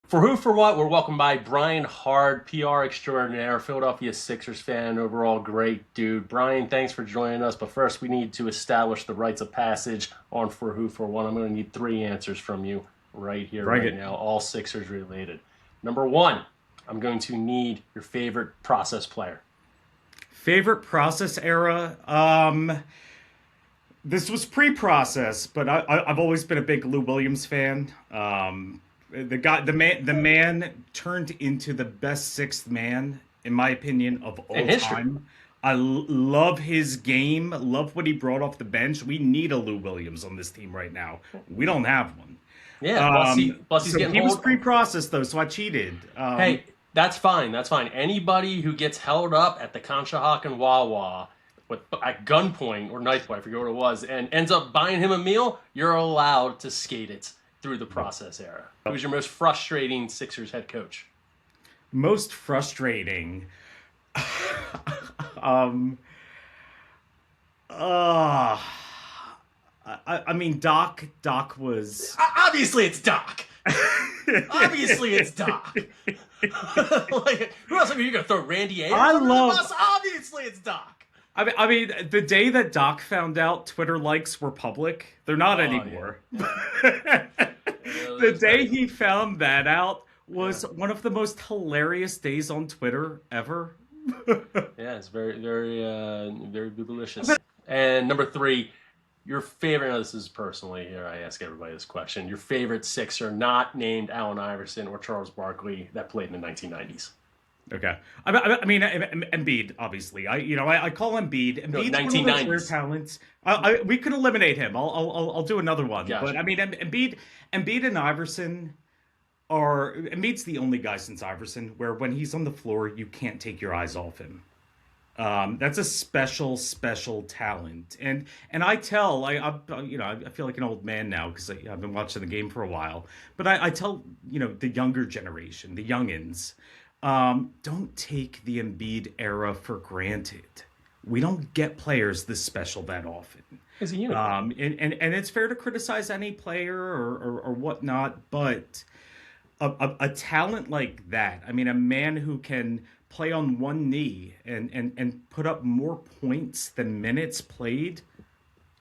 For Who, For What, we're welcomed by Brian Hart, PR extraordinaire, Philadelphia Sixers fan, overall great dude. Brian, thanks for joining us, but first we need to establish the rites of passage on For Who, For What. I'm going to need 3 answers from you right here, right now, all Sixers related. Number 1, I'm going to need your favorite process player. Favorite process era? This was pre-process, but I've always been a big Lou Williams fan. The man turned into the best sixth man, in my opinion, of all time. I love his game. Love what he brought off the bench. We need a Lou Williams on this team right now. We don't have one. Yeah, plus he's so getting he was pre-processed though, so I cheated. Hey, that's fine. That's fine. Anybody who gets held up at the Conshohocken Wawa at gunpoint or knife point, I forget what it was, and ends up buying him a meal, you're allowed to skate it through the process era. Who's your most frustrating Sixers head coach? Most frustrating? I mean, Doc was... Obviously it's Doc. Obviously it's Doc. Like, who else are you going to throw Randy Ayers under the bus? Obviously it's Doc. I mean, the day that Doc found out Twitter likes were public, they're not anymore. Yeah. The day he found that out was one of the most hilarious days on Twitter ever. Yeah, it's very, very, very delicious. And number 3, your favorite, now this is personally here, I ask everybody this question, your favorite Sixer not named Allen Iverson or Charles Barkley that played in the 1990s. Okay, I mean Embiid, obviously. I call Embiid. Embiid's one of those rare talents. We could eliminate him. I'll do another one. Gotcha. But I mean Embiid and Iverson are. Embiid's the only guy since Iverson where when he's on the floor you can't take your eyes off him. That's a special talent, and I tell I feel like an old man now because I've been watching the game for a while. But I tell the younger generation, the youngins. Don't take the Embiid era for granted. We don't get players this special that often. Is he unicorn? And it's fair to criticize any player or whatnot, but a talent like that, I mean, a man who can play on one knee and put up more points than minutes played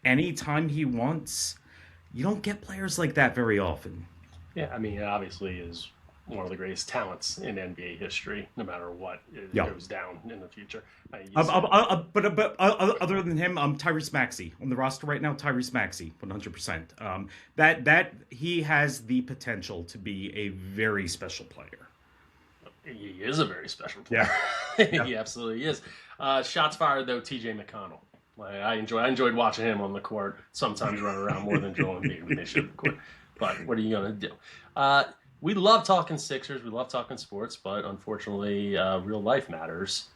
anytime he wants, you don't get players like that very often. Yeah, I mean, it obviously is one of the greatest talents in NBA history, no matter what goes down in the future. But other than him, Tyrese Maxey on the roster right now. Tyrese Maxey, 100%. That he has the potential to be a very special player. He is a very special player. Yeah. He absolutely is. Shots fired though, TJ McConnell. I enjoyed watching him on the court. Sometimes run around more than Joel Embiid when they should the court. But what are you gonna do? We love talking Sixers. We love talking sports, but unfortunately, real life matters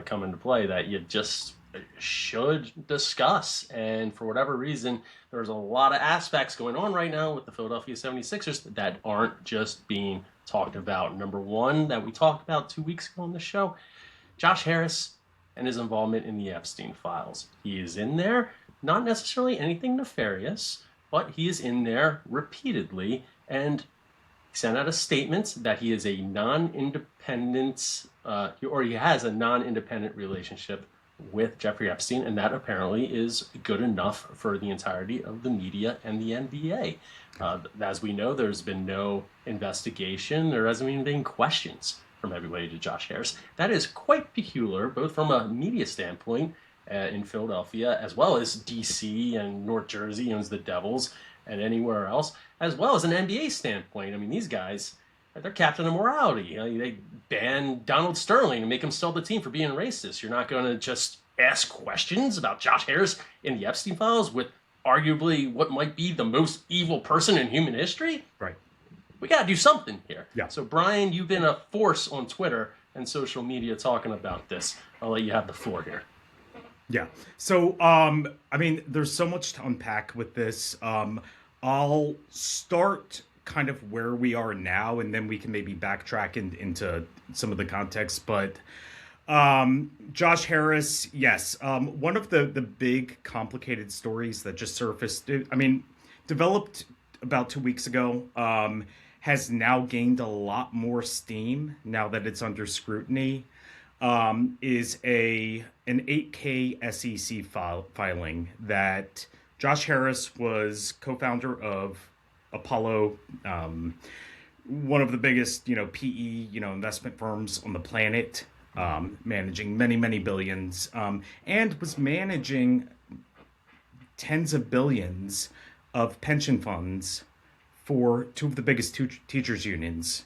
come into play that you just should discuss. And for whatever reason, there's a lot of aspects going on right now with the Philadelphia 76ers that aren't just being talked about. Number 1 that we talked about 2 weeks ago on the show, Josh Harris and his involvement in the Epstein files. He is in there, not necessarily anything nefarious, but he is in there repeatedly, and he sent out a statement that he is a non-independent, or he has a non-independent relationship with Jeffrey Epstein, and that apparently is good enough for the entirety of the media and the NBA. As we know, there's been no investigation. There hasn't even been questions from everybody to Josh Harris. That is quite peculiar, both from a media standpoint in Philadelphia, as well as D.C. and North Jersey owns the Devils, and anywhere else, as well as an NBA standpoint. I mean, these guys, they're captain of morality. They ban Donald Sterling and make him sell the team for being racist. You're not going to just ask questions about Josh Harris in the Epstein files with arguably what might be the most evil person in human history? Right. We got to do something here. Yeah. So, Brian, you've been a force on Twitter and social media talking about this. I'll let you have the floor here. Yeah. So, I mean, there's so much to unpack with this. I'll start kind of where we are now, and then we can maybe backtrack into some of the context. But Josh Harris, yes. One of the big complicated stories that just surfaced, I mean, developed about 2 weeks ago, has now gained a lot more steam now that it's under scrutiny. Is an 8K SEC filing that Josh Harris was co-founder of Apollo, one of the biggest, PE, investment firms on the planet, managing many, many billions, and was managing tens of billions of pension funds for two of the biggest teachers unions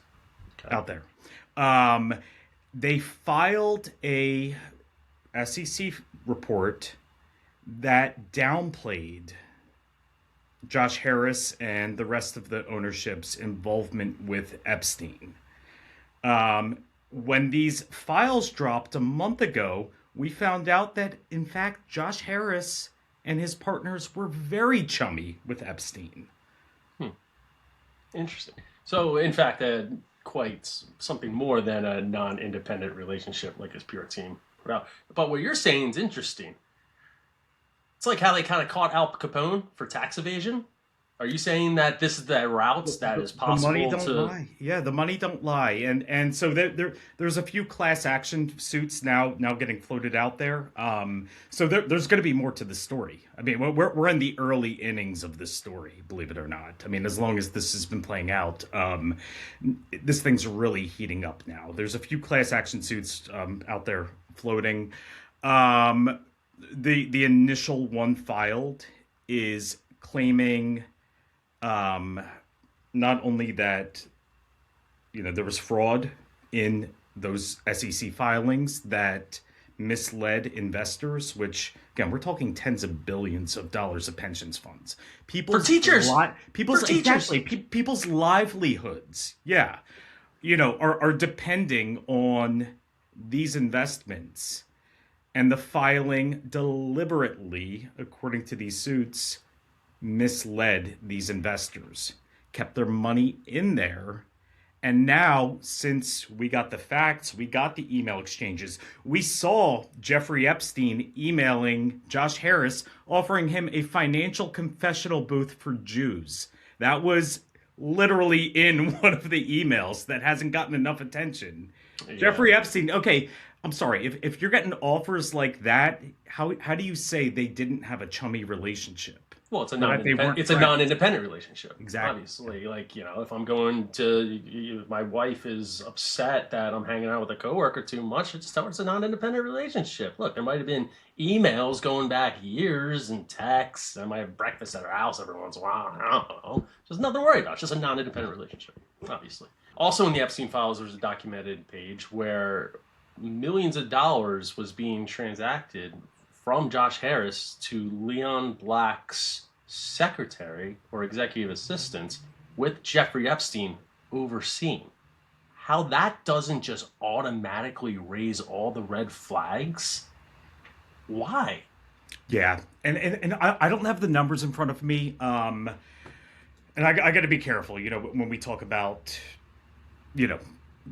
out there. They filed a SEC report that downplayed Josh Harris and the rest of the ownership's involvement with Epstein. When these files dropped a month ago, we found out that, in fact, Josh Harris and his partners were very chummy with Epstein. Interesting. So, in fact, quite something more than a non-independent relationship like his pure team put out. But what you're saying is interesting. It's like how they kind of caught Al Capone for tax evasion. Are you saying that this is the routes that is possible? The money don't lie. Yeah, the money don't lie, and so there's a few class action suits now getting floated out there. So there's going to be more to the story. I mean, we're in the early innings of this story, believe it or not. I mean, as long as this has been playing out, this thing's really heating up now. There's a few class action suits out there floating. The initial one filed is claiming not only that there was fraud in those SEC filings that misled investors, which again we're talking tens of billions of dollars of pensions funds, for teachers, people's livelihoods, are depending on these investments, and the filing deliberately, according to these suits, misled these investors, kept their money in there. And now, since we got the facts, we got the email exchanges, we saw Jeffrey Epstein emailing Josh Harris, offering him a financial confessional booth for Jews. That was literally in one of the emails that hasn't gotten enough attention. Yeah. Jeffrey Epstein, okay, I'm sorry, if you're getting offers like that, how do you say they didn't have a chummy relationship? Well, it's a non-independent relationship. Exactly. Obviously, if I'm going to, my wife is upset that I'm hanging out with a coworker too much, I just tell her it's a non-independent relationship. Look, there might have been emails going back years and texts. I might have breakfast at her house every once in a while. I don't know. There's nothing to worry about. It's just a non-independent relationship, obviously. Also in the Epstein files, there's a documented page where millions of dollars was being transacted from Josh Harris to Leon Black's secretary or executive assistant, with Jeffrey Epstein overseeing. How that doesn't just automatically raise all the red flags? Why? Yeah, and I don't have the numbers in front of me, and I got to be careful, when we talk about,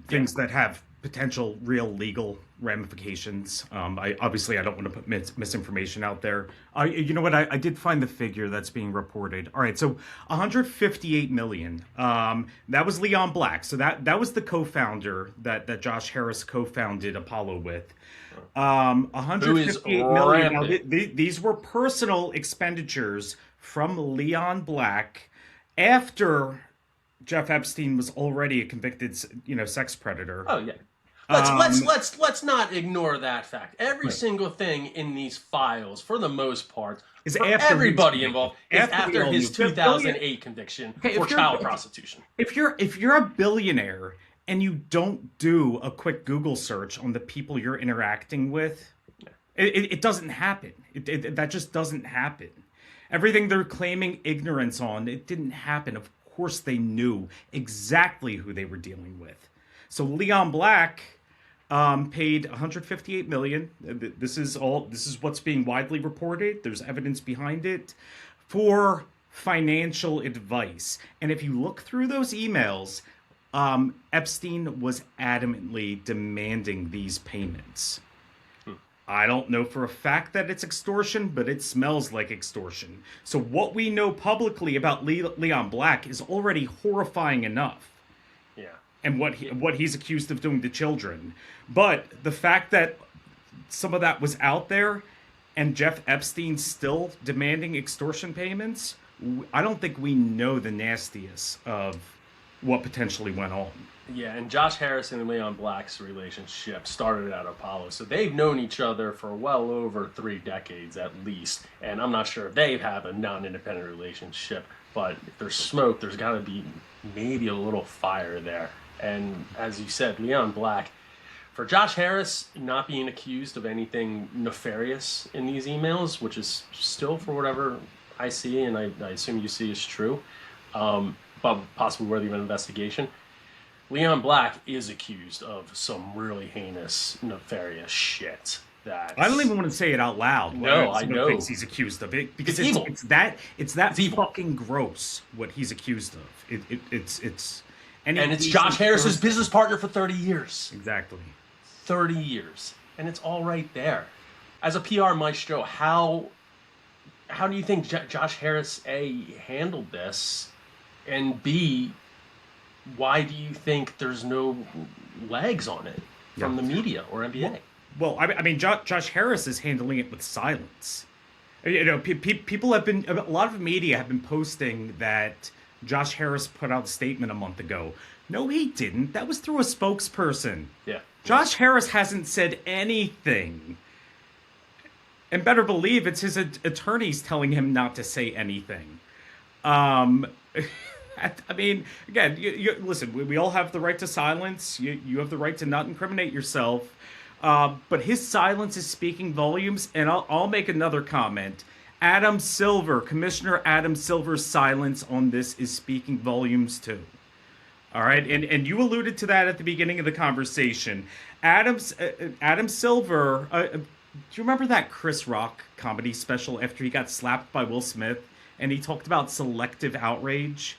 things that have potential real legal ramifications. I don't want to put misinformation out there. You know what? I did find the figure that's being reported. All right, so 158 million. That was Leon Black. So that was the co-founder that Josh Harris co-founded Apollo with. 158 million. Now, these were personal expenditures from Leon Black after Jeff Epstein was already a convicted, sex predator. Oh yeah. Let's not ignore that fact. Every single thing in these files, for the most part, is after everybody involved, is after his 2008 conviction for child prostitution. If you're a billionaire and you don't do a quick Google search on the people you're interacting with, it doesn't happen. That just doesn't happen. Everything they're claiming ignorance on, it didn't happen. Of course, they knew exactly who they were dealing with. So Leon Black paid $158 million. This is what's being widely reported. There's evidence behind it for financial advice. And if you look through those emails, Epstein was adamantly demanding these payments. I don't know for a fact that it's extortion, but it smells like extortion. So what we know publicly about Leon Black is already horrifying enough. Yeah. And what he's accused of doing to children. But the fact that some of that was out there and Jeff Epstein's still demanding extortion payments, I don't think we know the nastiest of what potentially went on. Yeah, and Josh Harris and Leon Black's relationship started at Apollo, so they've known each other for well over 3 decades at least, and I'm not sure if they have a non-independent relationship, but if there's smoke, there's got to be maybe a little fire there. And as you said, Leon Black, for Josh Harris not being accused of anything nefarious in these emails, which is still, for whatever I see, and I assume you see is true, but possibly worthy of an investigation, Leon Black is accused of some really heinous, nefarious shit. That I don't even want to say it out loud. No, I know things he's accused of it because it's fucking gross what he's accused of. It's Josh Harris's business partner for 30 years. Exactly, 30 years, and it's all right there. As a PR maestro, how do you think Josh Harris A handled this, and B, why do you think there's no legs on it from the media or NBA? Well, I mean, Josh Harris is handling it with silence. You know, people have been, a lot of media have been posting that Josh Harris put out a statement a month ago. No, he didn't. That was through a spokesperson. Yeah. Josh Harris hasn't said anything. And better believe it's his attorneys telling him not to say anything. I mean, again, you listen, we all have the right to silence. You have the right to not incriminate yourself. But his silence is speaking volumes. And I'll make another comment. Adam Silver, Commissioner Adam Silver's silence on this is speaking volumes too. All right, and you alluded to that at the beginning of the conversation. Adam Silver, do you remember that Chris Rock comedy special after he got slapped by Will Smith and he talked about selective outrage?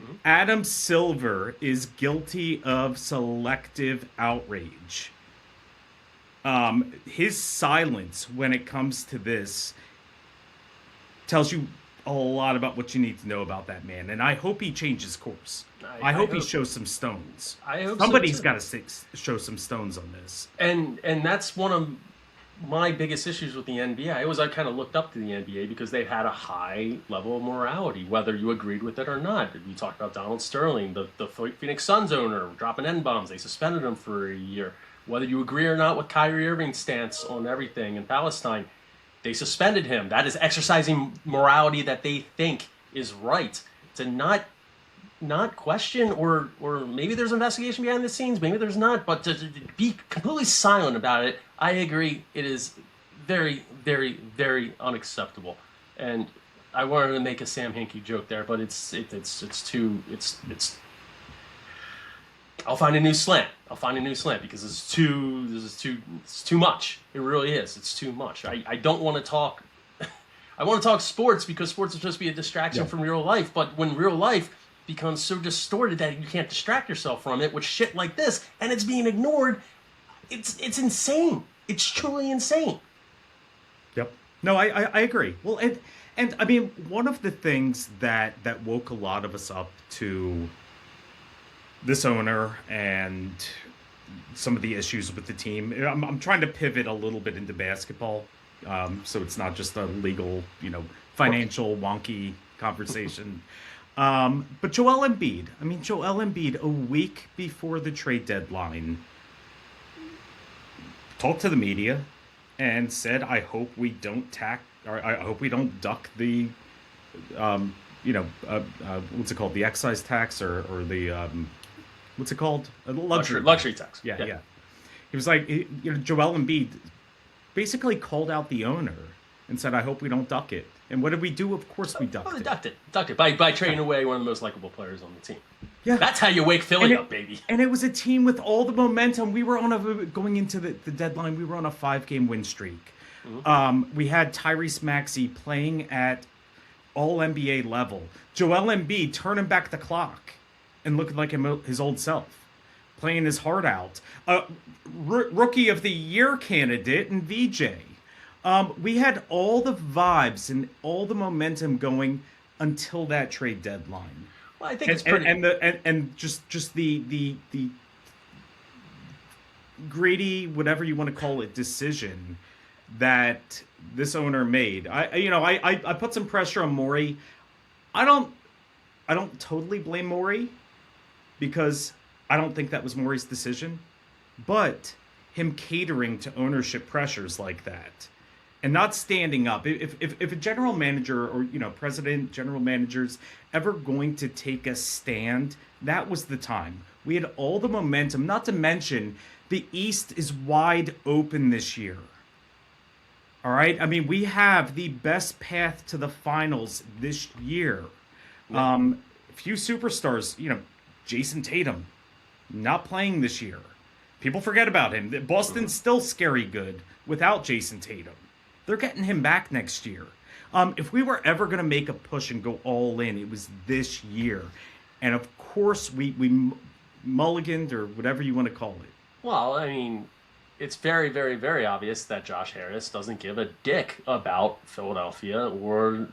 Mm-hmm. Adam Silver is guilty of selective outrage. His silence when it comes to this tells you a lot about what you need to know about that man, and I hope he changes course. I hope he shows some stones. I hope somebody's got to show some stones on this. And that's one of my biggest issues with the NBA. I kind of looked up to the NBA because they had a high level of morality, whether you agreed with it or not. You talked about Donald Sterling, the Phoenix Suns owner, dropping N-bombs. They suspended him for a year. Whether you agree or not with Kyrie Irving's stance on everything in Palestine, they suspended him. That is exercising morality that they think is right. To not question, or maybe there's investigation behind the scenes, maybe there's not, but to be completely silent about it, I agree, it is very, very, very unacceptable. And I wanted to make a Sam Hinkie joke there, but it's too. I'll find a new slant because it's too much. It really is. It's too much. I don't want to talk. I want to talk sports because sports is supposed to be a distraction from real life. But when real life becomes so distorted that you can't distract yourself from it with shit like this, and it's being ignored, it's insane. It's truly insane. Yep. No, I agree. Well, and I mean, one of the things that woke a lot of us up to this owner and some of the issues with the team. I'm trying to pivot a little bit into basketball, so it's not just a legal, financial wonky conversation. But Joel Embiid, a week before the trade deadline, talked to the media and said, "I hope we don't duck the, what's it called, the excise tax or the." What's it called? Luxury tax. Yeah. He was like, Joel Embiid basically called out the owner and said, "I hope we don't duck it." And what did we do? Of course we ducked it. Ducked it by trading away one of the most likable players on the team. Yeah, that's how you wake Philly up, baby. And it was a team with all the momentum. We were going into the deadline. We were on a 5-game win streak. Mm-hmm. We had Tyrese Maxey playing at all NBA level. Joel Embiid turning back the clock and looking like his old self, playing his heart out. Rookie of the Year candidate and VJ. We had all the vibes and all the momentum going until that trade deadline. Well, I think it's pretty... and just the greedy, whatever you want to call it, decision that this owner made. I put some pressure on Morey. I don't totally blame Morey, because I don't think that was Morey's decision, but him catering to ownership pressures like that and not standing up. If a general manager or, president, general managers ever going to take a stand, that was the time. We had all the momentum, not to mention the East is wide open this year. All right? I mean, we have the best path to the finals this year. Few superstars, Jason Tatum, not playing this year. People forget about him. Boston's still scary good without Jason Tatum. They're getting him back next year. If we were ever going to make a push and go all in, it was this year. And of course, we mulliganed, or whatever you want to call it. Well, I mean, it's very, very, very obvious that Josh Harris doesn't give a dick about Philadelphia or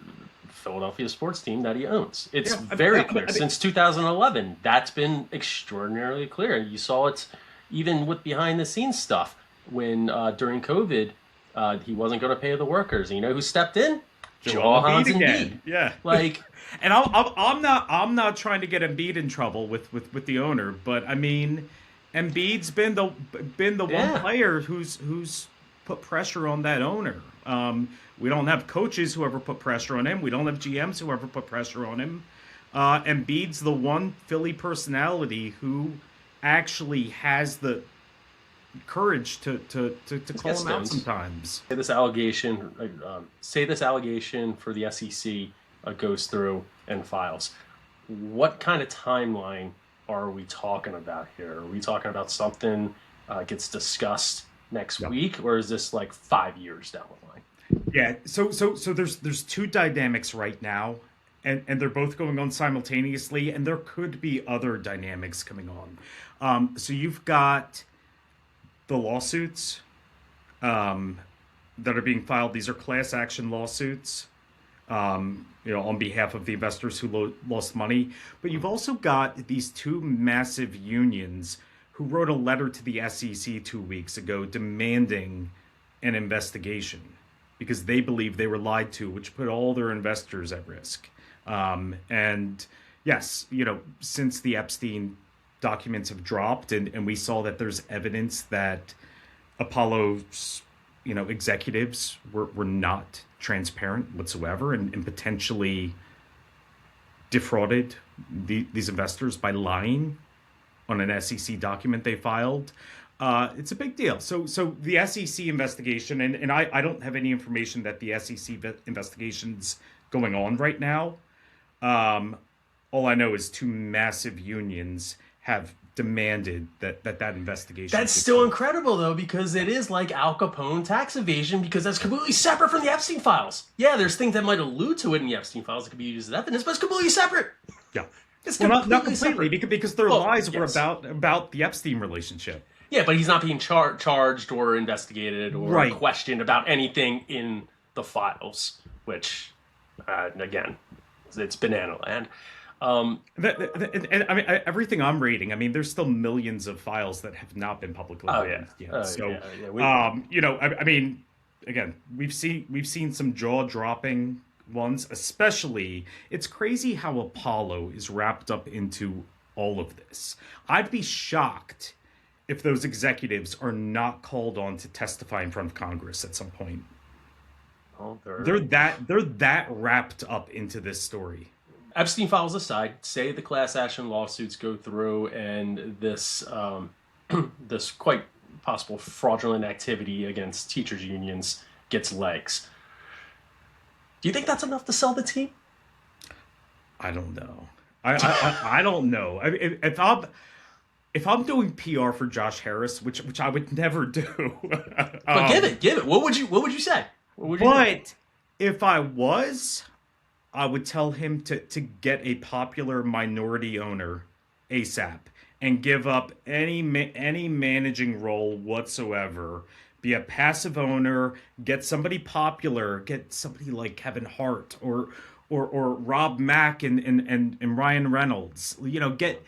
Philadelphia sports team that he owns. It's very clear. Since 2011, that's been extraordinarily clear. You saw it even with behind-the-scenes stuff when during COVID, he wasn't going to pay the workers. And you know who stepped in? Joel Embiid. Yeah, and I'm not trying to get Embiid in trouble with the owner, but I mean, Embiid's been the one player who's put pressure on that owner. We don't have coaches who ever put pressure on him. We don't have GMs who ever put pressure on him. Embiid's the one Philly personality who actually has the courage to call him out sometimes. Say this allegation for the SEC goes through and files. What kind of timeline are we talking about here? Are we talking about something gets discussed next week, or is this like 5 years down the line? Yeah, so there's two dynamics right now, and they're both going on simultaneously, and there could be other dynamics coming on. So you've got the lawsuits that are being filed. These are class action lawsuits, on behalf of the investors who lost money. But you've also got these two massive unions who wrote a letter to the SEC 2 weeks ago demanding an investigation because they believe they were lied to, which put all their investors at risk. And yes, since the Epstein documents have dropped and we saw that there's evidence that Apollo's, executives were not transparent whatsoever and potentially defrauded these investors by lying on an SEC document they filed. It's a big deal. So the SEC investigation, and I don't have any information that the SEC investigation's going on right now. All I know is two massive unions have demanded that investigation. That's still incredible, though, because it is like Al Capone tax evasion, because that's completely separate from the Epstein files. Yeah, there's things that might allude to it in the Epstein files that could be used as evidence, but it's completely separate. Yeah. It's not completely, because their lies were about the Epstein relationship. Yeah, but he's not being charged or investigated or questioned about anything in the files, which, again, it's banana land. And I mean, everything I'm reading, I mean, there's still millions of files that have not been publicly released yet. I mean, again, we've seen some jaw-dropping ones, especially. It's crazy how Apollo is wrapped up into all of this. I'd be shocked if those executives are not called on to testify in front of Congress at some point. Oh, they're that wrapped up into this story. Epstein files aside, say the class action lawsuits go through and this this quite possible fraudulent activity against teachers' unions gets legs. Do you think that's enough to sell the team? I don't know. I don't know. If I'm doing PR for Josh Harris, which I would never do. But give it. What would you say? If I was, I would tell him to get a popular minority owner ASAP and give up any managing role whatsoever. Be a passive owner, get somebody popular, get somebody like Kevin Hart or Rob Mack and Ryan Reynolds. You know, get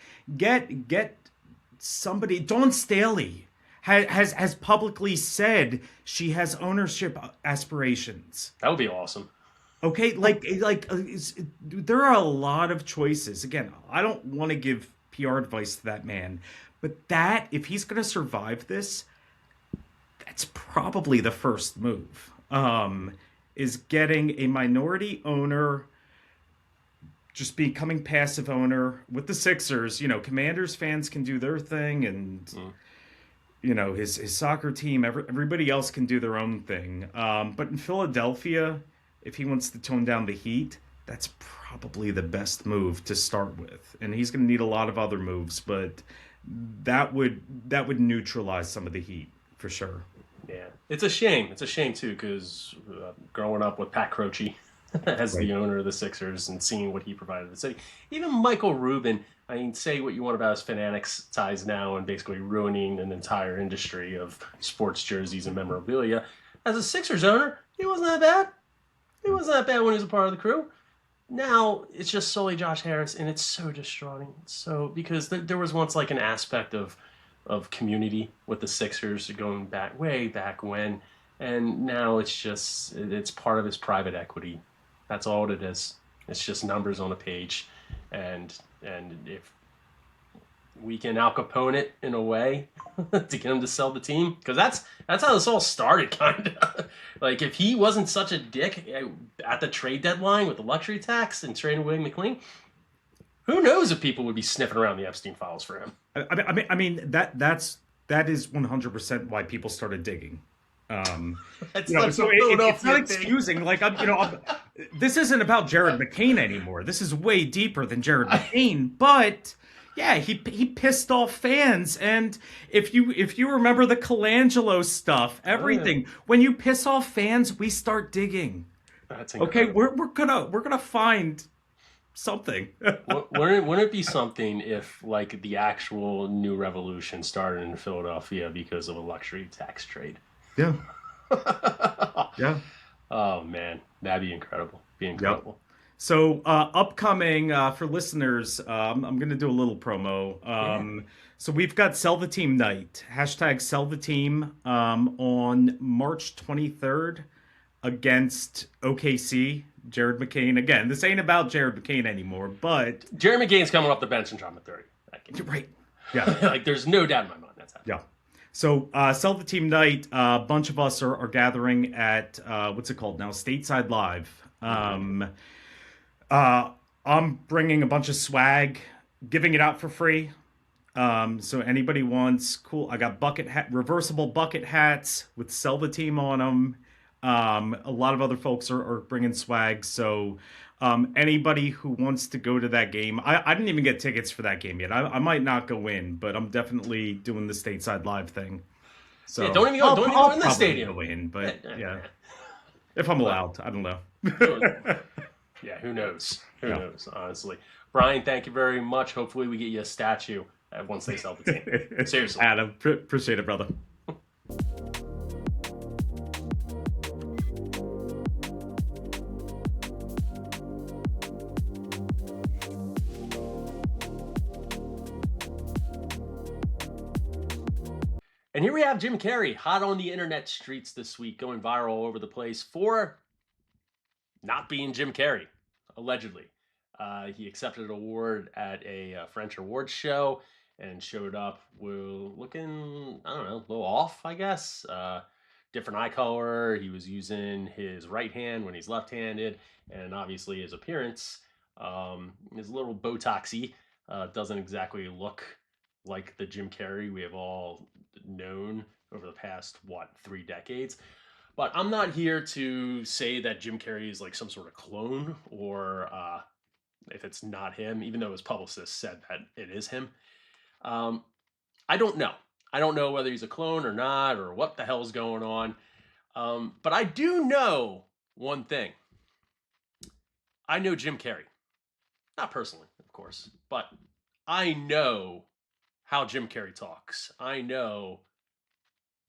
somebody. Dawn Staley has publicly said she has ownership aspirations. That would be awesome. Okay, there are a lot of choices. Again, I don't want to give PR advice to that man, but if he's going to survive this, that's probably the first move. Is getting a minority owner, just becoming passive owner with the Sixers. You know, Commanders fans can do their thing, and you know his soccer team. Everybody else can do their own thing. But in Philadelphia, if he wants to tone down the heat, that's probably the best move to start with. And he's going to need a lot of other moves, but that would neutralize some of the heat for sure. Yeah, it's a shame. It's a shame too, because growing up with Pat Croce as the owner of the Sixers and seeing what he provided the city, even Michael Rubin. I mean, say what you want about his fanatics ties now and basically ruining an entire industry of sports jerseys and memorabilia. As a Sixers owner, he wasn't that bad. He wasn't that bad when he was a part of the crew. Now it's just solely Josh Harris, and it's so distraughting. So because there was once like an aspect of community with the Sixers going back way back when, and now it's part of his private equity. That's all it is. It's just numbers on a page, and if we can Al Capone it in a way to get him to sell the team, because that's how this all started, kind of. Like, if he wasn't such a dick at the trade deadline with the luxury tax and trading away McLean, who knows if people would be sniffing around the Epstein files for him. I mean that is 100% why people started digging. It's not excusing. Like, this isn't about Jared McCain anymore. This is way deeper than Jared McCain. But yeah, he pissed off fans, and if you remember the Colangelo stuff, everything. When you piss off fans, we start digging. That's incredible. Okay, we're gonna find something. Wouldn't it be something if like the actual new revolution started in Philadelphia because of a luxury tax trade? Yeah. Yeah. Oh man, that'd be incredible. Yep. So upcoming for listeners, I'm going to do a little promo. So we've got Sell the Team Night, hashtag Sell the Team, on March 23rd against OKC. Jared McCain. Again, this ain't about Jared McCain anymore, but Jared McCain's coming off the bench in drama 30. Right. Yeah. Like, there's no doubt in my mind that's happening. Yeah. So Sell the Team Night, a bunch of us are gathering at, what's it called now? Stateside Live. I'm bringing a bunch of swag, giving it out for free. So anybody wants, cool. I got reversible bucket hats with Sell the Team on them. A lot of other folks are bringing swag. So anybody who wants to go to that game, I didn't even get tickets for that game yet. I might not go in, but I'm definitely doing the Stateside Live thing. So yeah, don't even go in the stadium. Go in, but yeah, if I'm allowed, I don't know. Yeah, who knows? Who knows? Honestly, Brian, thank you very much. Hopefully, we get you a statue once they sell the team. Seriously, Adam, appreciate it, brother. And here we have Jim Carrey, hot on the internet streets this week, going viral all over the place for not being Jim Carrey, allegedly. He accepted an award at a French awards show and showed up looking, I don't know, a little off, I guess. Different eye color. He was using his right hand when he's left-handed. And obviously his appearance is a little Botoxy. Doesn't exactly look like the Jim Carrey we have all known over the past, 3 decades. But I'm not here to say that Jim Carrey is like some sort of clone, or if it's not him, even though his publicist said that it is him. I don't know. I don't know whether he's a clone or not, or what the hell's going on. But I do know one thing. I know Jim Carrey. Not personally, of course, but I know how Jim Carrey talks. I know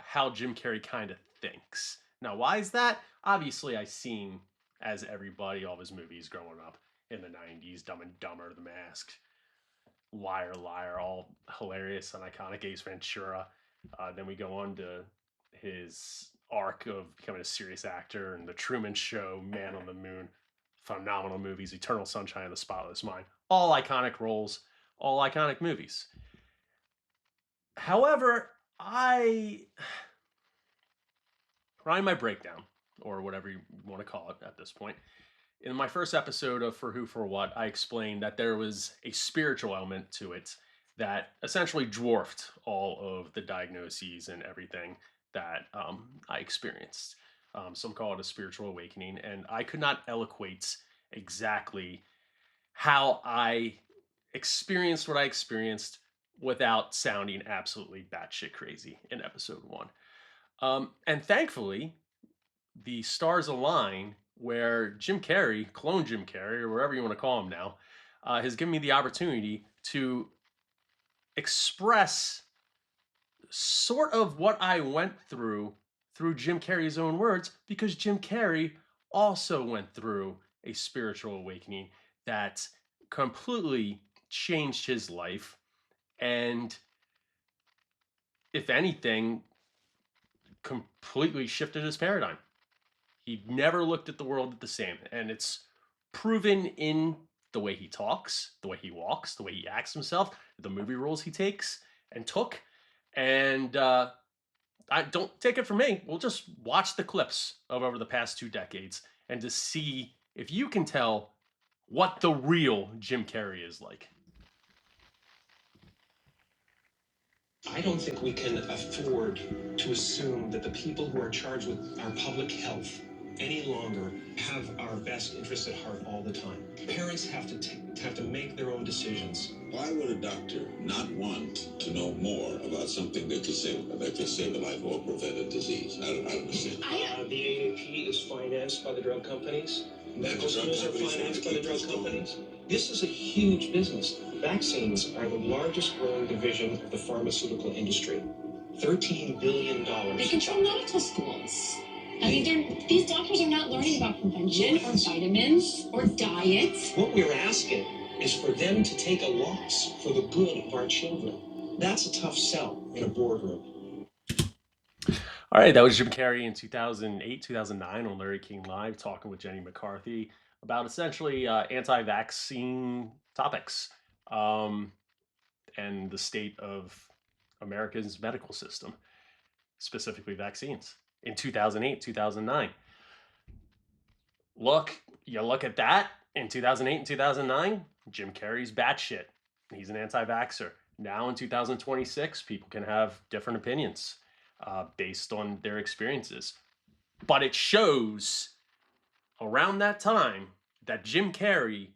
how Jim Carrey kind of thinks. Now, why is that? Obviously, I've seen, as everybody, all of his movies growing up in the 90s, Dumb and Dumber, The Mask, Liar, Liar, all hilarious and iconic, Ace Ventura. Then we go on to his arc of becoming a serious actor and The Truman Show, Man on the Moon, phenomenal movies, Eternal Sunshine of the Spotless Mind, all iconic roles, all iconic movies. However, Brian, my breakdown, or whatever you want to call it at this point, in my first episode of For Who, For What, I explained that there was a spiritual element to it that essentially dwarfed all of the diagnoses and everything that I experienced. Some call it a spiritual awakening, and I could not eloquate exactly how I experienced what I experienced without sounding absolutely batshit crazy in episode 1. And thankfully, the stars align where Jim Carrey, clone Jim Carrey, or whatever you want to call him now, has given me the opportunity to express sort of what I went through Jim Carrey's own words, because Jim Carrey also went through a spiritual awakening that completely changed his life, and if anything, completely shifted his paradigm. He never looked at the world the same, and it's proven in the way he talks, the way he walks, the way he acts himself, the movie roles he takes and took. And I don't take it from me. We'll just watch the clips of over the past 2 decades and to see if you can tell what the real Jim Carrey is like. I don't think we can afford to assume that the people who are charged with our public health any longer have our best interests at heart all the time. Parents have to make their own decisions. Why would a doctor not want to know more about something that could save a life or prevent a disease? I don't understand. The AAP is financed by the drug companies. Medical schools are financed by the drug companies. This is a huge business. Vaccines are the largest growing division of the pharmaceutical industry. $13 billion. They control medical schools. I mean, these doctors are not learning about prevention or vitamins or diets. What we're asking is for them to take a loss for the good of our children. That's a tough sell in a boardroom. All right, that was Jim Carrey in 2008, 2009 on Larry King Live, talking with Jenny McCarthy about essentially anti-vaccine topics and the state of America's medical system, specifically vaccines, in 2008, 2009. You look at that in 2008 and 2009, Jim Carrey's batshit. He's an anti-vaxxer. Now in 2026, people can have different opinions based on their experiences. But it shows around that time that Jim Carrey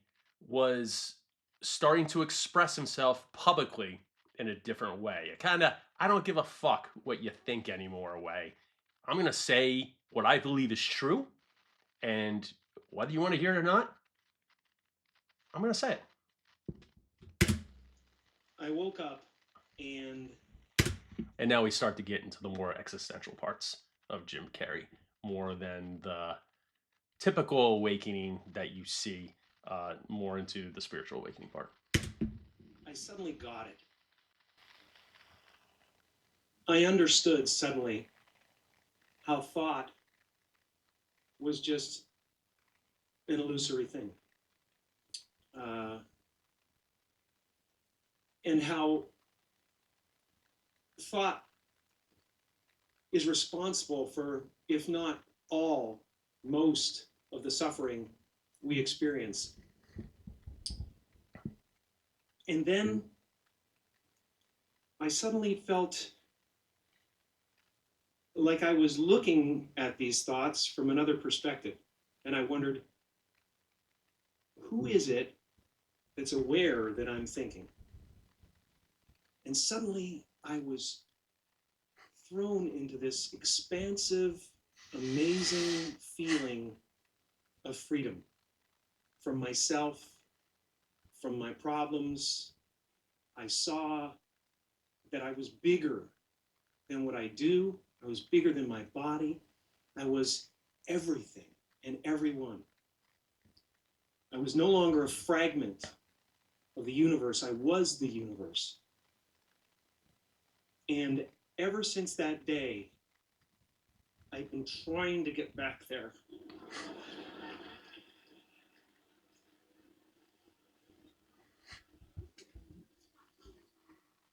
was starting to express himself publicly in a different way. I don't give a fuck what you think anymore way. I'm going to say what I believe is true, and whether you want to hear it or not, I'm going to say it. I woke up and now we start to get into the more existential parts of Jim Carrey, more than the typical awakening that you see, more into the spiritual awakening part. I suddenly got it. I understood suddenly how thought was just an illusory thing. And how thought is responsible for, if not all, most of the suffering we experience. And then I suddenly felt like I was looking at these thoughts from another perspective. And I wondered, who is it that's aware that I'm thinking? And suddenly I was thrown into this expansive, amazing feeling of freedom from myself, from my problems, I saw that I was bigger than what I do. I was bigger than my body. I was everything and everyone. I was no longer a fragment of the universe. I was the universe. And ever since that day, I've been trying to get back there.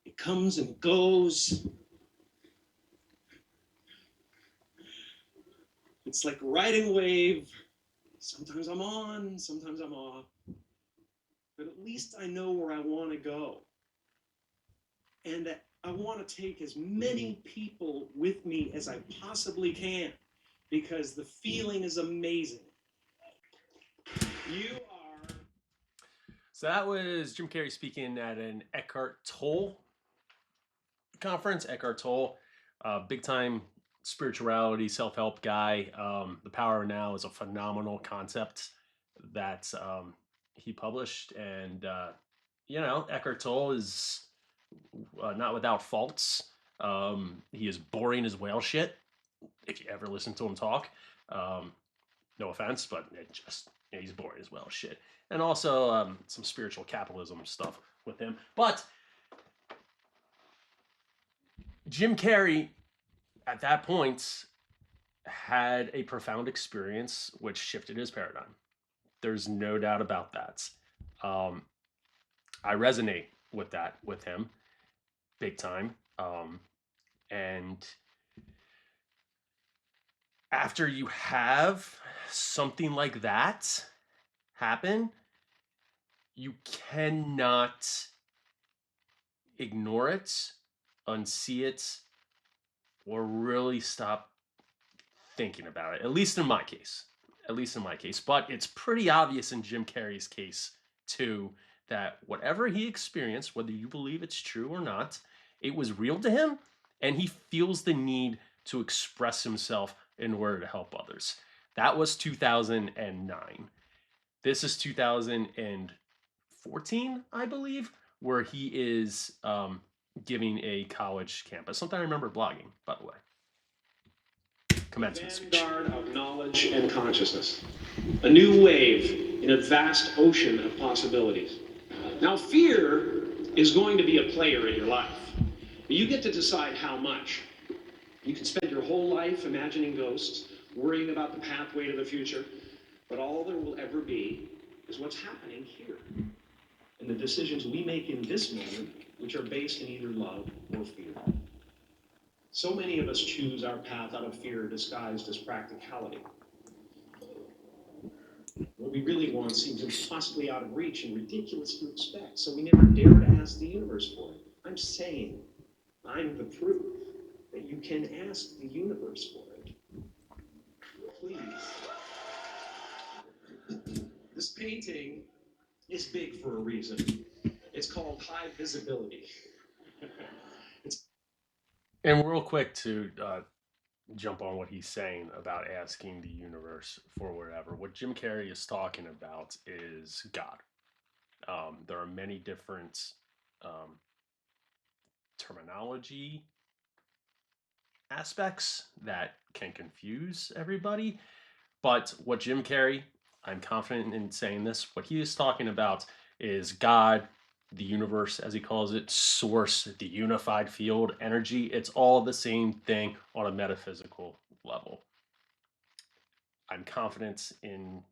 It comes and goes. It's like riding a wave. Sometimes I'm on, sometimes I'm off. But at least I know where I want to go. And I want to take as many people with me as I possibly can, because the feeling is amazing. You are. So that was Jim Carrey speaking at an Eckhart Tolle conference. Eckhart Tolle, big time spirituality, self-help guy. The Power of Now is a phenomenal concept that he published. And, Eckhart Tolle is not without faults. He is boring as whale shit, if you ever listen to him talk. No offense, but he's boring as well shit. And also some spiritual capitalism stuff with him. But Jim Carrey, at that point, had a profound experience which shifted his paradigm. There's no doubt about that. I resonate with that with him big time. And after you have something like that happen, you cannot ignore it, unsee it, or really stop thinking about it. At least in my case. But it's pretty obvious in Jim Carrey's case, too, that whatever he experienced, whether you believe it's true or not, it was real to him, and he feels the need to express himself in order to help others. That was 2009. This is 2014, I believe, where he is giving a college campus. Something I remember blogging, by the way. Commencement speech. Vanguard of knowledge and consciousness. A new wave in a vast ocean of possibilities. Now, fear is going to be a player in your life. But you get to decide how much. You can spend your whole life imagining ghosts, worrying about the pathway to the future, but all there will ever be is what's happening here. And the decisions we make in this moment, which are based in either love or fear. So many of us choose our path out of fear disguised as practicality. What we really want seems impossibly out of reach and ridiculous to expect, so we never dare to ask the universe for it. I'm saying, I'm the proof that you can ask the universe for it. Please. This painting is big for a reason. It's called high visibility. And real quick to jump on what he's saying about asking the universe for whatever. What Jim Carrey is talking about is God. There are many different terminology aspects that can confuse everybody. But what Jim Carrey, I'm confident in saying this, what he is talking about is God, the universe, as he calls it, source, the unified field, energy. It's all the same thing on a metaphysical level. I'm confident in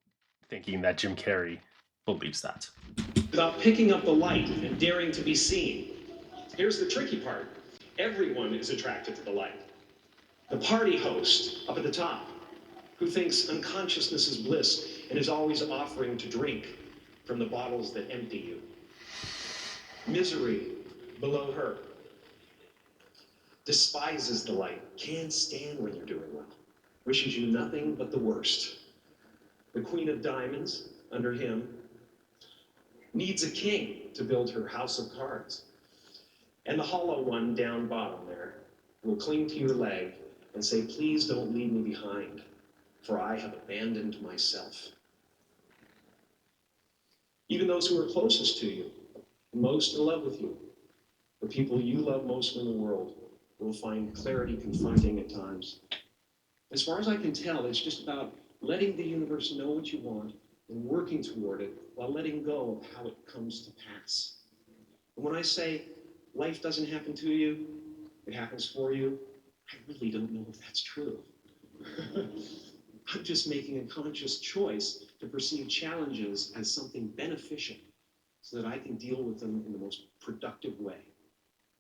thinking that Jim Carrey believes that. About picking up the light and daring to be seen. Here's the tricky part. Everyone is attracted to the light. The party host up at the top, who thinks unconsciousness is bliss and is always offering to drink from the bottles that empty you. Misery below her. Despises the light, can't stand when you're doing well. Wishes you nothing but the worst. The Queen of Diamonds, under him, needs a king to build her house of cards. And the hollow one down bottom there will cling to your leg and say, please don't leave me behind, for I have abandoned myself. Even those who are closest to you, most in love with you, The people you love most in the world will find clarity confronting at times. As far as I can tell, it's just about letting the universe know what you want and working toward it while letting go of how it comes to pass. And when I say life doesn't happen to you, it happens for you, I really don't know if that's true. I'm just making a conscious choice to perceive challenges as something beneficial so that I can deal with them in the most productive way.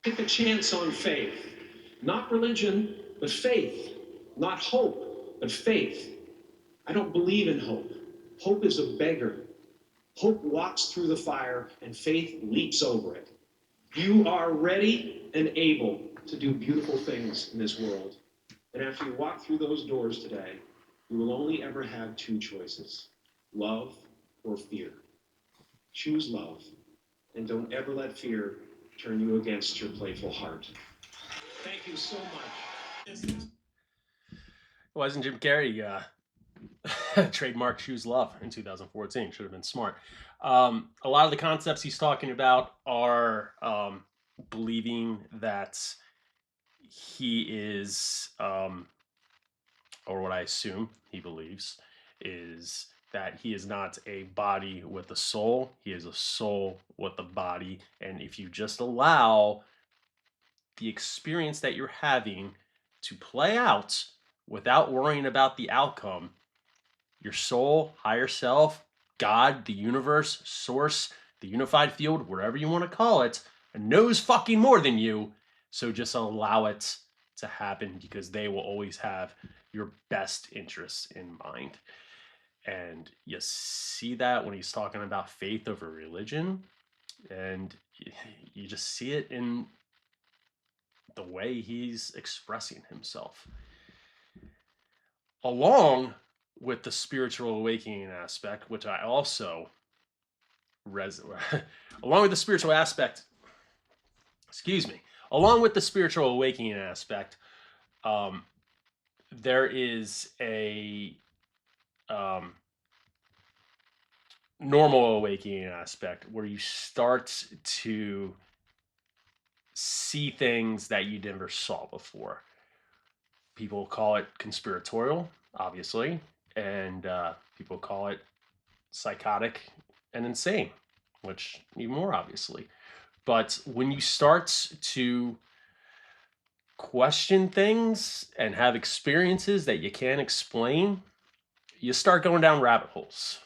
Take a chance on faith. Not religion, but faith. Not hope, but faith. I don't believe in hope. Hope is a beggar. Hope walks through the fire and faith leaps over it. You are ready and able to do beautiful things in this world. And after you walk through those doors today, you will only ever have two choices, love or fear. Choose love, and don't ever let fear turn you against your playful heart. Thank you so much. Wasn't Jim Carrey trademark choose love in 2014? Should have been smart. A lot of the concepts he's talking about are believing that he is, or what I assume he believes, is that he is not a body with a soul. He is a soul with a body. And if you just allow the experience that you're having to play out without worrying about the outcome, your soul, higher self, God, the universe, source, the unified field, wherever you want to call it, knows fucking more than you. So just allow it to happen, because they will always have your best interests in mind. And you see that when he's talking about faith over religion, and you just see it in the way he's expressing himself. Along with the spiritual awakening aspect, which I also along with the spiritual aspect, along with the spiritual awakening aspect, there is a normal awakening aspect where you start to see things that you never saw before. People call it conspiratorial, obviously, and people call it psychotic and insane, which even more obviously. But when you start to question things and have experiences that you can't explain, you start going down rabbit holes.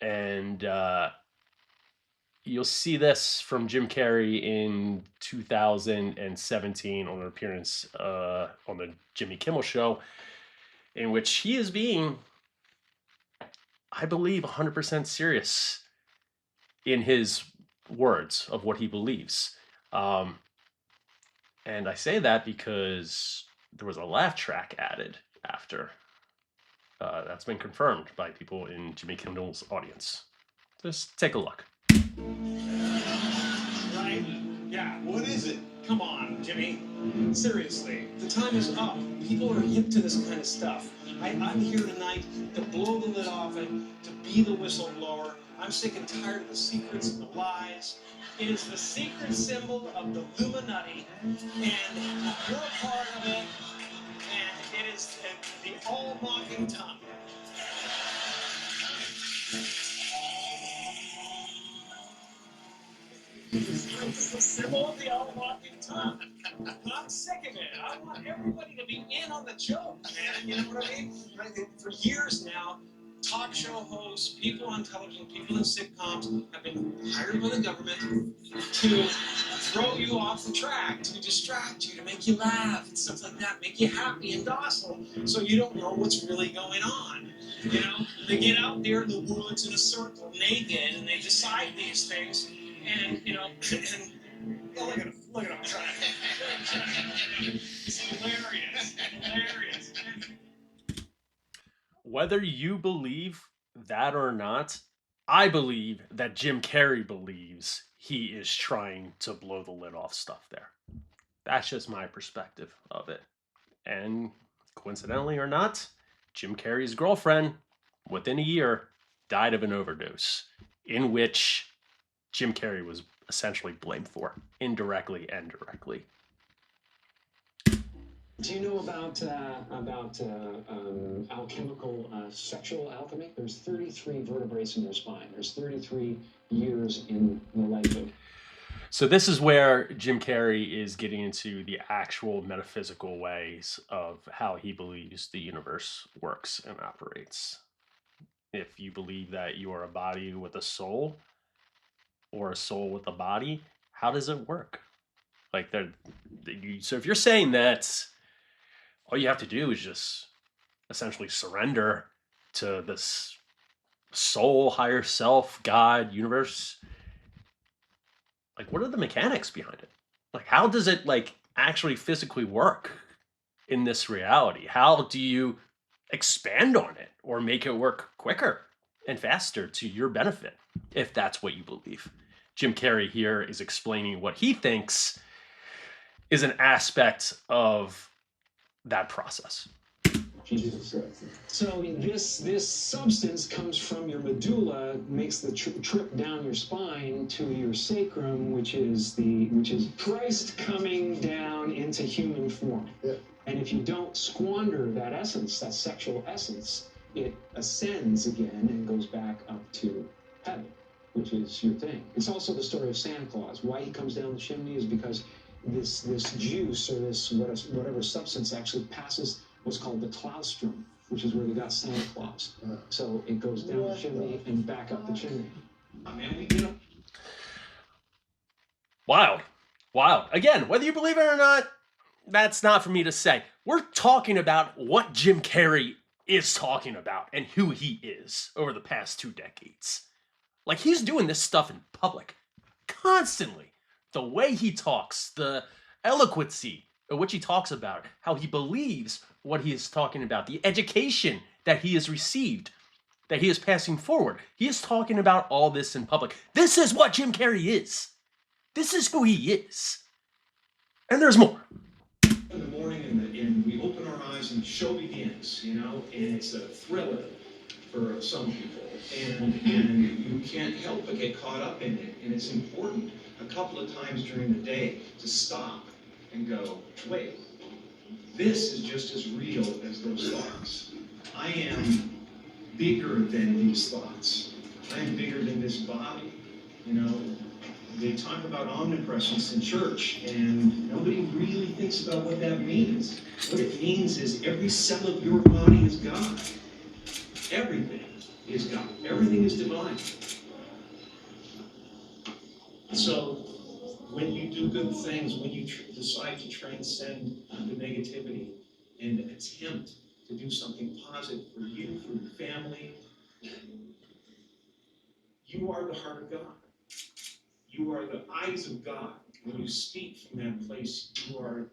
And you'll see this from Jim Carrey in 2017 on an appearance on the Jimmy Kimmel Show, in which he is being, I believe, 100% serious in his words of what he believes. And I say that because there was a laugh track added after. That's been confirmed by people in Jimmy Kimmel's audience. Just take a look. Right? Yeah. What is it? Come on, Jimmy. Seriously, the time is up. People are hip to this kind of stuff. I'm here tonight to blow the lid off it, to be the whistleblower. I'm sick and tired of the secrets and the lies. It is the secret symbol of the Illuminati, and you're a part of it, and it is the all-mocking tongue. It's the symbol of the all-mocking tongue. I'm sick of it. I want everybody to be in on the joke, man. You know what I mean? For years now, talk show hosts, people on television, people in sitcoms have been hired by the government to throw you off the track, to distract you, to make you laugh and stuff like that, make you happy and docile, so you don't know what's really going on. You know, they get out there in the woods in a circle, naked, and they decide these things, and you know, and look at him trying. It's hilarious. Whether you believe that or not, I believe that Jim Carrey believes he is trying to blow the lid off stuff there. That's just my perspective of it. And coincidentally or not, Jim Carrey's girlfriend, within a year, died of an overdose, in which Jim Carrey was essentially blamed for, indirectly and directly. Do you know about alchemical sexual alchemy? There's 33 vertebrae in your spine. There's 33 years in the life of. So this is where Jim Carrey is getting into the actual metaphysical ways of how he believes the universe works and operates. If you believe that you are a body with a soul, or a soul with a body, how does it work? Like, so if you're saying that all you have to do is just essentially surrender to this soul, higher self, God, universe, like, what are the mechanics behind it? Like, how does it, like, actually physically work in this reality? How do you expand on it or make it work quicker and faster to your benefit, if that's what you believe? Jim Carrey here is explaining what he thinks is an aspect of that process. So this substance comes from your medulla, makes the trip down your spine to your sacrum, which is Christ coming down into human form. Yeah. And if you don't squander that essence, that sexual essence, it ascends again and goes back up to heaven, which is your thing. It's also the story of Santa Claus. Why he comes down the chimney is because this juice or this whatever substance actually passes what's called the claustrum, which is where they got Santa Claus. So it goes down the chimney and back up the chimney. Wild. Again, whether you believe it or not, that's not for me to say. We're talking about what Jim Carrey is talking about and who he is over the past 2 decades. Like, he's doing this stuff in public constantly. The way he talks, the eloquency of which he talks about, how he believes what he is talking about, the education that he has received, that he is passing forward. He is talking about all this in public. This is what Jim Carrey is. This is who he is. And there's more. In the morning, and we open our eyes and the show begins, and it's a thriller for some people. And you can't help but get caught up in it. And it's important a couple of times during the day to stop and go, wait, this is just as real as those thoughts. I am bigger than these thoughts. I am bigger than this body. They talk about omnipresence in church, and nobody really thinks about what that means. What it means is every cell of your body is God. Everything is God. Everything is divine. So when you do good things, when you decide to transcend the negativity and attempt to do something positive for you, for your family, you are the heart of God. You are the eyes of God. When you speak from that place, you are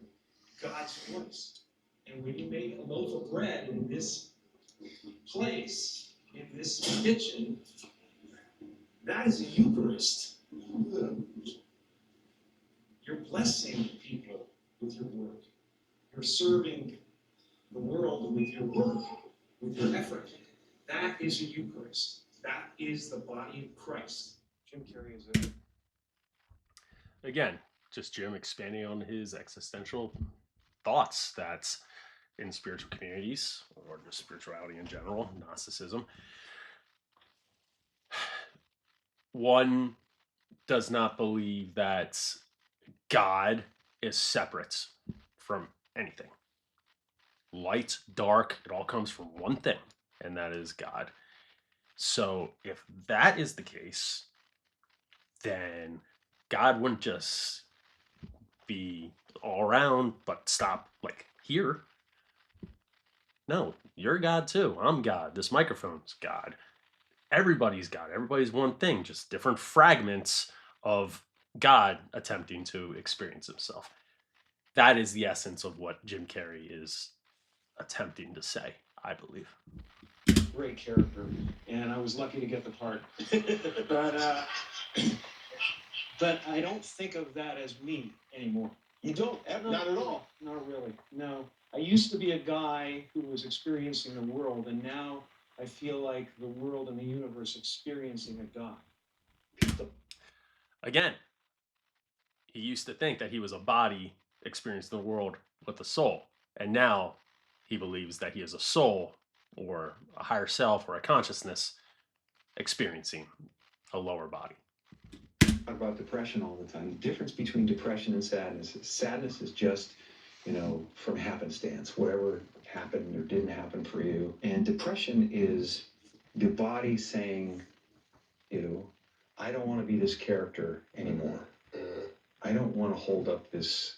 God's voice. And when you make a loaf of bread in this place, in this kitchen, that is a Eucharist. You're blessing people with your work. You're serving the world with your work, with your effort. That is a Eucharist. That is the body of Christ. Jim Carrey is it. Again, just Jim expanding on his existential thoughts that's in spiritual communities, or just spirituality in general, Gnosticism. One does not believe that God is separate from anything. Light, dark, it all comes from one thing, and that is God. So if that is the case, then God wouldn't just be all around, but stop like here. No, you're God too. I'm God. This microphone's God. Everybody's God. Everybody's one thing, just different fragments of God attempting to experience himself. That is the essence of what Jim Carrey is attempting to say, I believe. Great character, and I was lucky to get the part. But I don't think of that as me anymore. You don't? No, not at all? Not really, no. I used to be a guy who was experiencing the world, and now I feel like the world and the universe experiencing a God. Again, he used to think that he was a body experiencing the world with a soul. And now he believes that he is a soul or a higher self or a consciousness experiencing a lower body. Talk about depression all the time. The difference between depression and sadness is just, from happenstance, whatever happened or didn't happen for you. And depression is the body saying, I don't want to be this character anymore. I don't want to hold up this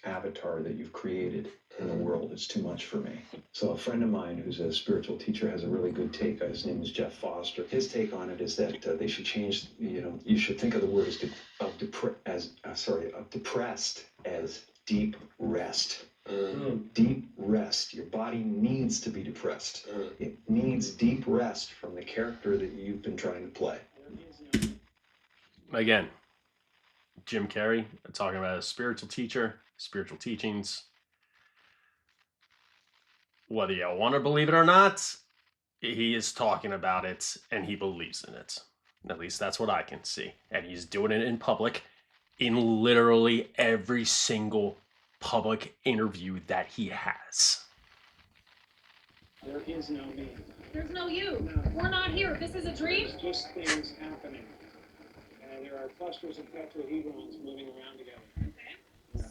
avatar that you've created in the world. It's too much for me. So a friend of mine who's a spiritual teacher has a really good take. His name is Jeff Foster. His take on it is that they should change, you should think of the word of depressed as deep rest. Deep rest. Your body needs to be depressed. It needs deep rest from the character that you've been trying to play. Again, Jim Carrey, talking about a spiritual teacher, spiritual teachings. Whether you want to believe it or not, he is talking about it and he believes in it. At least that's what I can see. And he's doing it in public in literally every single public interview that he has. There is no me. There's no you. No. We're not here. This is a dream. There's just things happening. There are clusters of tetrahedrons moving around together. Okay.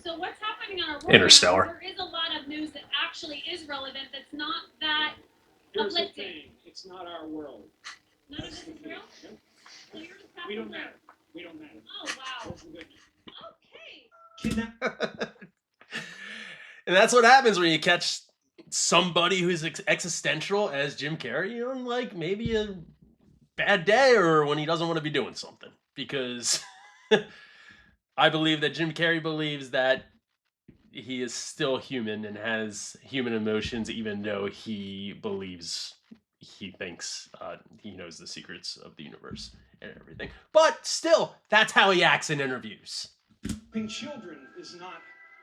So what's happening on our world? Interstellar. There is a lot of news that actually is relevant that's not that Here's the uplifting. thing. It's not our world. None of this is real? Yep. So you're just We don't passing matter. We don't matter. Oh, wow. That's the good news. Okay. And that's what happens when you catch somebody who's existential as Jim Carrey on like maybe a bad day or when he doesn't want to be doing something. Because I believe that Jim Carrey believes that he is still human and has human emotions, even though he thinks he knows the secrets of the universe and everything. But still, that's how he acts in interviews. Having children is not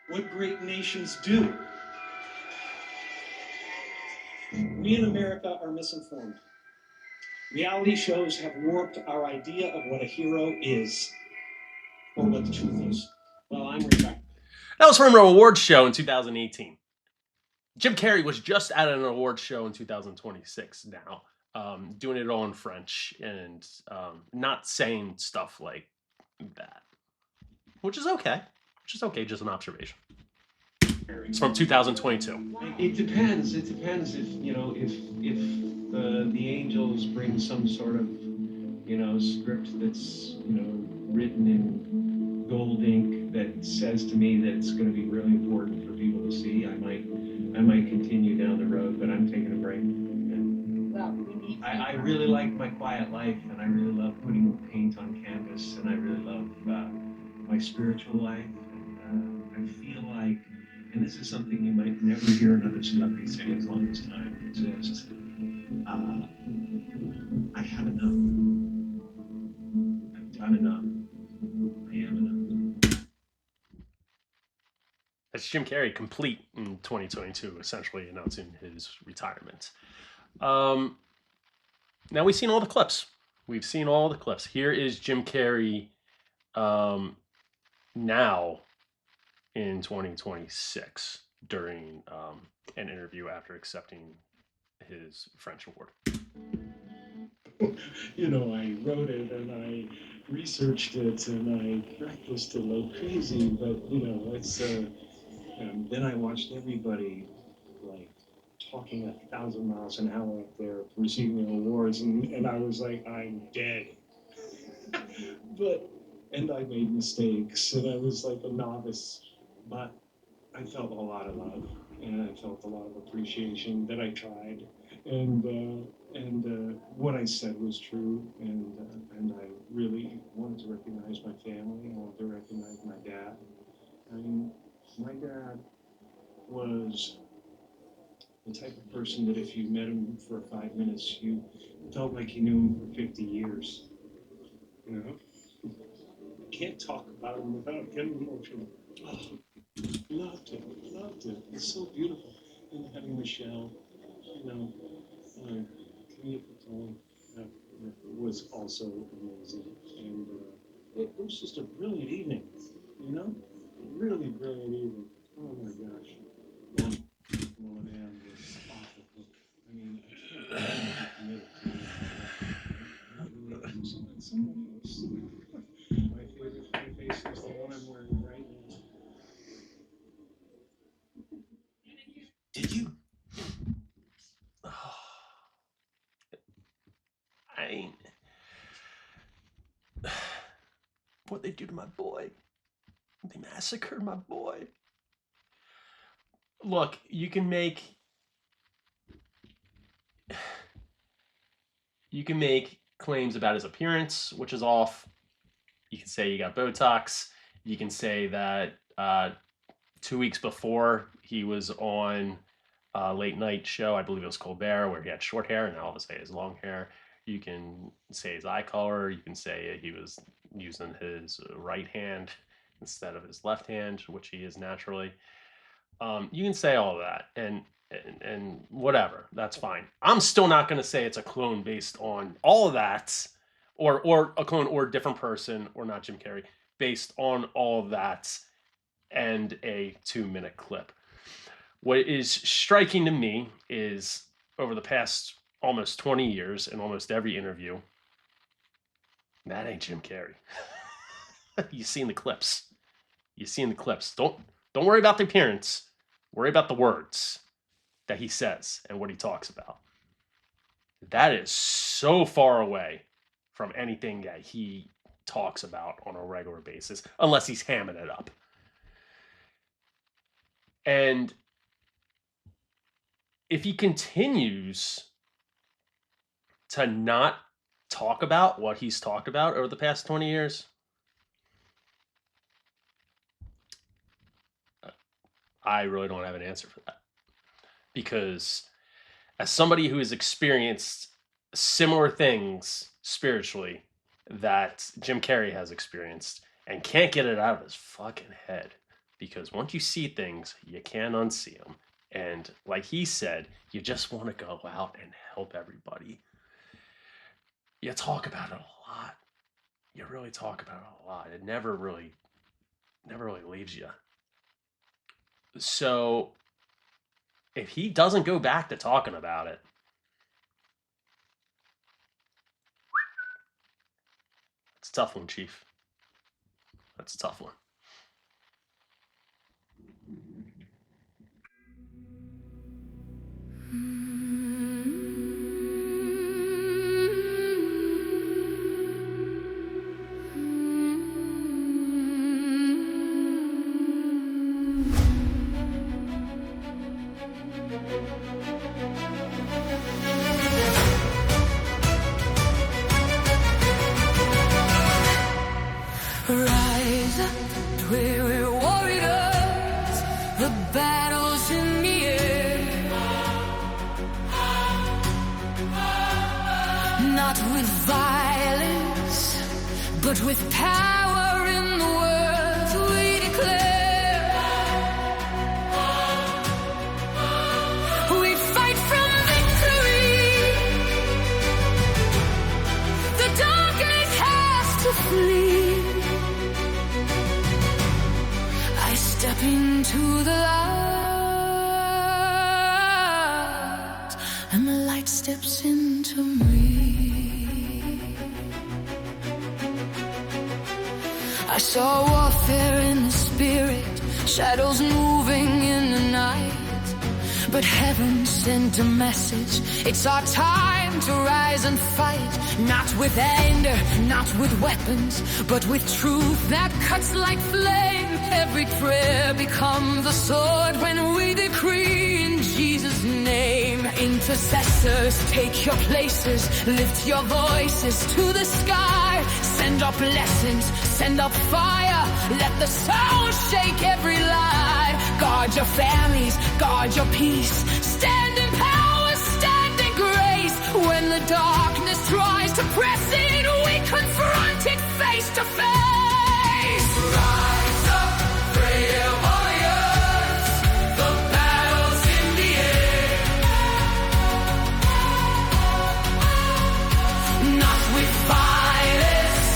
what great nations do. We in America are misinformed. Reality shows have warped our idea of what a hero is, or what the truth is. Well, I'm retracting. That was from an awards show in 2018. Jim Carrey was just at an awards show in 2026 now, doing it all in French and not saying stuff like that, which is okay. Just an observation. It's from 2022. It depends. It depends if the angels bring some sort of script that's written in gold ink that says to me that it's going to be really important for people to see. I might continue down the road, but I'm taking a break. And I really like my quiet life, and I really love putting paint on canvas, and I really love my spiritual life. And I feel like, and this is something you might never hear another celebrity say as long as time exists, I have enough. I've done enough. I am enough. That's Jim Carrey, complete in 2022, essentially announcing his retirement. Now we've seen all the clips. Here is Jim Carrey now in 2026 during an interview after accepting his French award. I wrote it and I researched it and I practiced it like crazy, but it's and then I watched everybody like talking 1,000 miles an hour up there receiving awards, and I was like, I'm dead. And I made mistakes and I was like a novice, but I felt a lot of love and I felt a lot of appreciation that I tried, and what I said was true, and I really wanted to recognize my family. I wanted to recognize my dad. I mean, my dad was the type of person that if you met him for 5 minutes, you felt like you knew him for 50 years. Can't talk about him without getting emotional. Oh, loved him. It's so beautiful. And having Michelle, was also amazing. And it was just a brilliant evening. you know? Really brilliant evil. Oh my gosh. Well, man, was off the hook. I mean, I can't believe he committed to it. Someone else. My favorite funny face is the one I'm wearing right now. Did you? Oh. What they do to my boy? They massacred my boy. Look, you can make claims about his appearance, which is off. You can say he got Botox. You can say that 2 weeks before he was on a late night show, I believe it was Colbert, where he had short hair, and now all of a sudden he has long hair. You can say his eye color. You can say he was using his right hand instead of his left hand, which he is naturally. You can say all of that and whatever. That's fine. I'm still not going to say it's a clone based on all of that, or a clone or a different person, or not Jim Carrey, based on all of that and a 2-minute clip. What is striking to me is over the past almost 20 years in almost every interview, that ain't Jim Carrey. You've seen the clips. Don't worry about the appearance. Worry about the words that he says and what he talks about. That is so far away from anything that he talks about on a regular basis, unless he's hamming it up. And if he continues to not talk about what he's talked about over the past 20 years, I really don't have an answer for that. Because as somebody who has experienced similar things spiritually that Jim Carrey has experienced and can't get it out of his fucking head, because once you see things, you can't unsee them. And like he said, you just want to go out and help everybody. You talk about it a lot. You really talk about it a lot. It never really leaves you. So if he doesn't go back to talking about it, it's a tough one, Chief. That's a tough one. Rise up, weary warriors, the battle's in the air. Not with violence, but with power in the words we declare. We fight from victory. The darkness has to flee. Step into the light, and the light steps into me. I saw warfare in the spirit, shadows moving in the night. But heaven sent a message. It's our time to rise and fight. Not with anger, not with weapons, but with truth that cuts like flame. Every prayer becomes a sword when we decree in Jesus' name. Intercessors, take your places. Lift your voices to the sky. Send up blessings, send up fire. Let the sound shake every lie. Guard your families, guard your peace. Stand in power, stand in grace. When the darkness tries to press in, we confront it face to face. Rise up, brave warriors. The battle's in the air. Not with violence,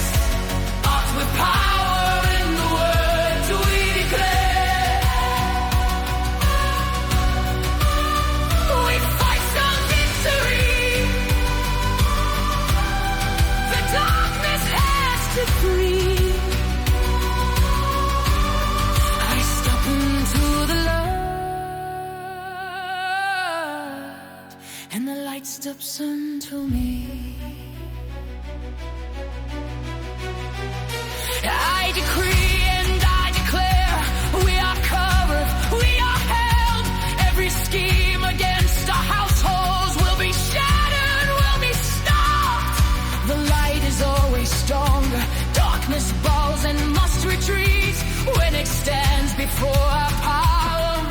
not with power in the words steps into me. I decree and I declare, we are covered, we are held. Every scheme against our households will be shattered, will be stopped. The light is always stronger. Darkness bows and must retreat when it stands before our power.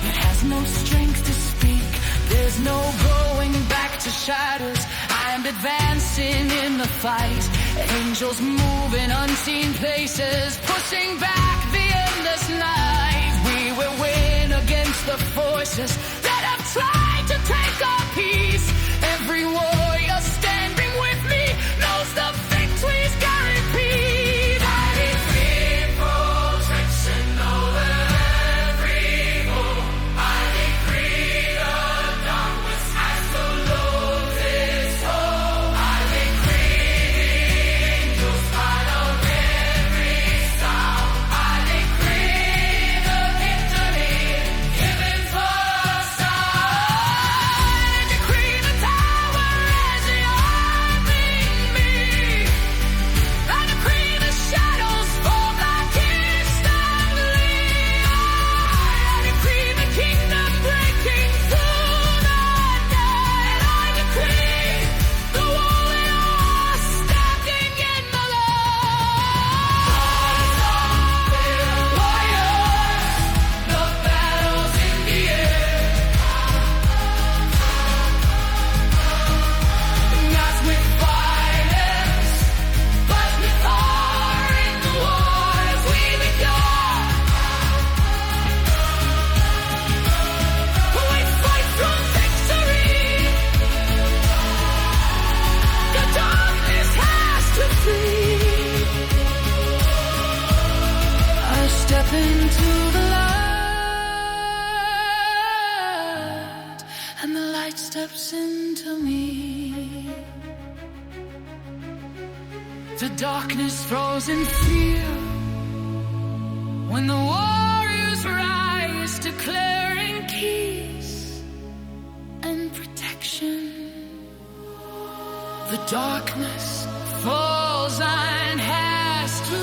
It has no strength to speak. There's no going back to shadows. I'm advancing in the fight. Angels move in unseen places, pushing back the endless night. We will win against the forces that have tried to take our peace. Every warrior standing with me knows the victory's guaranteed. I decree protection over every foe. I decree the darkness has to lose its hold. I decree angels fight on every sound. I decree the victory given to us all. I decree the tower as the army me. I decree the shadows fall like instantly. I decree the kingdom breaking through the night. I decree the warriors standing in the light. Warriors, the battle's in the air. Not with violence, but with power in the wars we begun. We fight from victory. The darkness has to flee. I step into the light, and the light steps into me. The darkness throws in fear when the warriors rise, declaring peace and protection. The darkness falls and has to